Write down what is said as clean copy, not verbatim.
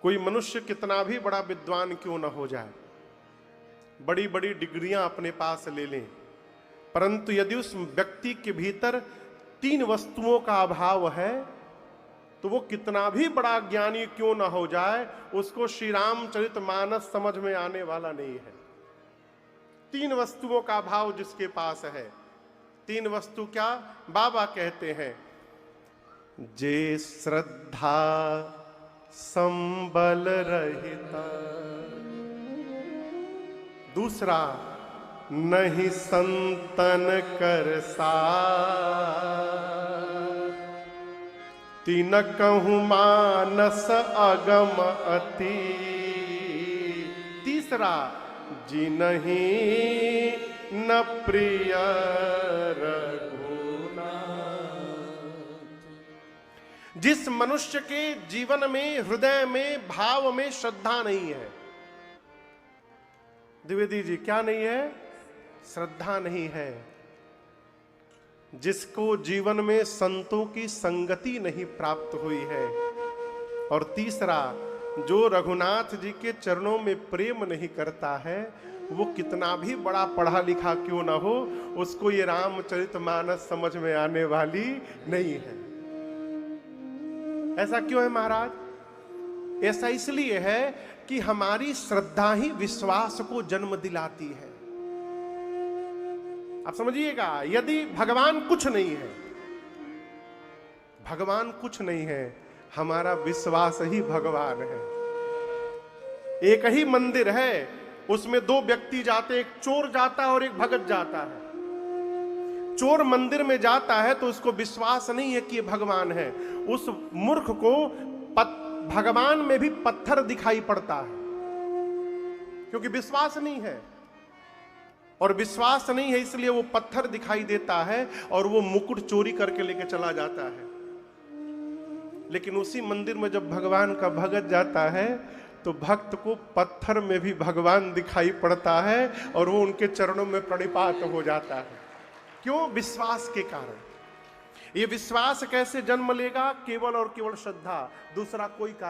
कोई मनुष्य कितना भी बड़ा विद्वान क्यों न हो जाए, बड़ी बड़ी डिग्रियां अपने पास ले लें, परंतु यदि उस व्यक्ति के भीतर 3 वस्तुओं का अभाव है तो वो कितना भी बड़ा ज्ञानी क्यों ना हो जाए, उसको श्री रामचरितमानस समझ में आने वाला नहीं है। 3 वस्तुओं का अभाव जिसके पास है, 3 वस्तु क्या? बाबा कहते हैं, जे श्रद्धा संबल रहिता, दूसरा नहीं संतन कर सार, तीन कहूँ मानस अगम अति, तीसरा जी नहीं न प्रिय रघुनाथ। जिस मनुष्य के जीवन में, हृदय में, भाव में श्रद्धा नहीं है, द्विवेदी जी क्या नहीं है? श्रद्धा नहीं है। जिसको जीवन में संतों की संगति नहीं प्राप्त हुई है, और तीसरा जो रघुनाथ जी के चरणों में प्रेम नहीं करता है, वो कितना भी बड़ा पढ़ा लिखा क्यों ना हो, उसको ये रामचरितमानस समझ में आने वाली नहीं है। ऐसा क्यों है महाराज? ऐसा इसलिए है कि हमारी श्रद्धा ही विश्वास को जन्म दिलाती है। आप समझिएगा, यदि भगवान कुछ नहीं है, भगवान कुछ नहीं है, हमारा विश्वास ही भगवान है। एक ही मंदिर है, उसमें 2 व्यक्ति जाते, एक चोर जाता है और एक भगत जाता है। चोर मंदिर में जाता है तो उसको विश्वास नहीं है कि ये भगवान है। उस मूर्ख को भगवान में भी पत्थर दिखाई पड़ता है, क्योंकि विश्वास नहीं है। और विश्वास नहीं है इसलिए वो पत्थर दिखाई देता है और वो मुकुट चोरी करके लेके चला जाता है। लेकिन उसी मंदिर में जब भगवान का भगत जाता है तो भक्त को पत्थर में भी भगवान दिखाई पड़ता है और वो उनके चरणों में प्रणिपात हो जाता है। क्यों? विश्वास के कारण। ये विश्वास कैसे जन्म लेगा? केवल और केवल श्रद्धा, दूसरा कोई कारण